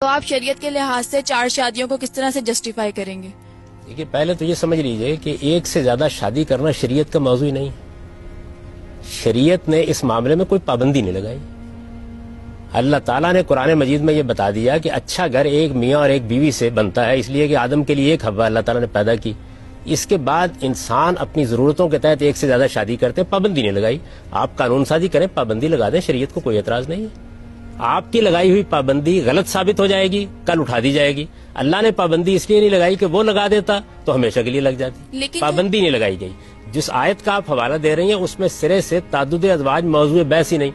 تو آپ شریعت کے لحاظ سے 4 شادیوں کو کس طرح سے جسٹیفائی کریں گے؟ دیکھیے، پہلے تو یہ سمجھ لیجئے کہ ایک سے زیادہ شادی کرنا شریعت کا موضوع ہی نہیں. شریعت نے اس معاملے میں کوئی پابندی نہیں لگائی. اللہ تعالیٰ نے قرآن مجید میں یہ بتا دیا کہ اچھا گھر ایک میاں اور ایک بیوی سے بنتا ہے، اس لیے کہ آدم کے لیے ایک حوا اللہ تعالیٰ نے پیدا کی. اس کے بعد انسان اپنی ضرورتوں کے تحت ایک سے زیادہ شادی کرتے، پابندی نہیں لگائی. آپ قانون سازی کریں، پابندی لگا دیں، شریعت کو کوئی اعتراض نہیں ہے. آپ کی لگائی ہوئی پابندی غلط ثابت ہو جائے گی، کل اٹھا دی جائے گی. اللہ نے پابندی اس لیے نہیں لگائی کہ وہ لگا دیتا تو ہمیشہ کے لیے لگ جاتی. پابندی نہیں لگائی گئی. جس آیت کا آپ حوالہ دے رہی ہیں اس میں سرے سے تعدد ازواج موضوع بحث ہی نہیں.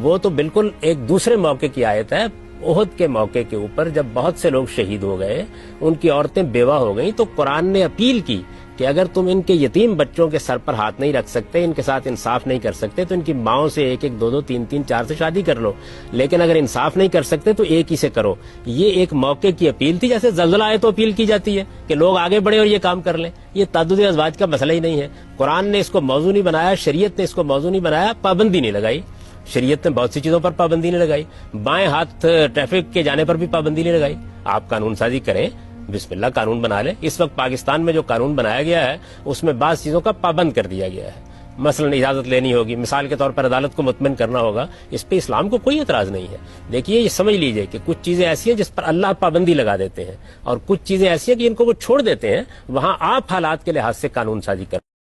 وہ تو بالکل ایک دوسرے موقع کی آیت ہے. احد کے موقع کے اوپر جب بہت سے لوگ شہید ہو گئے، ان کی عورتیں بیوہ ہو گئیں، تو قرآن نے اپیل کی کہ اگر تم ان کے یتیم بچوں کے سر پر ہاتھ نہیں رکھ سکتے، ان کے ساتھ انصاف نہیں کر سکتے، تو ان کی ماؤں سے 1 1 2 2 3 3 4 سے شادی کر لو. لیکن اگر انصاف نہیں کر سکتے تو ایک ہی سے کرو. یہ ایک موقع کی اپیل تھی، جیسے زلزلہ آئے تو اپیل کی جاتی ہے کہ لوگ آگے بڑھے اور یہ کام کر لیں. یہ تعدد ازواج کا مسئلہ ہی نہیں ہے. قرآن نے اس کو موضوع نہیں بنایا، شریعت نے اس کو موضوع نہیں بنایا، پابندی نہیں لگائی. شریعت نے بہت سی چیزوں پر پابندی نہیں لگائی. بائیں ہاتھ ٹریفک کے جانے پر بھی پابندی نہیں لگائی. آپ قانون سازی کریں، بسم اللہ قانون بنا لیں. اس وقت پاکستان میں جو قانون بنایا گیا ہے اس میں بعض چیزوں کا پابند کر دیا گیا ہے. مثلا اجازت لینی ہوگی، مثال کے طور پر عدالت کو مطمئن کرنا ہوگا. اس پہ اسلام کو کوئی اعتراض نہیں ہے. دیکھیے، یہ سمجھ لیجئے کہ کچھ چیزیں ایسی ہیں جس پر اللہ پابندی لگا دیتے ہیں، اور کچھ چیزیں ایسی ہیں کہ ان کو وہ چھوڑ دیتے ہیں. وہاں آپ حالات کے لحاظ سے قانون سازی کریں.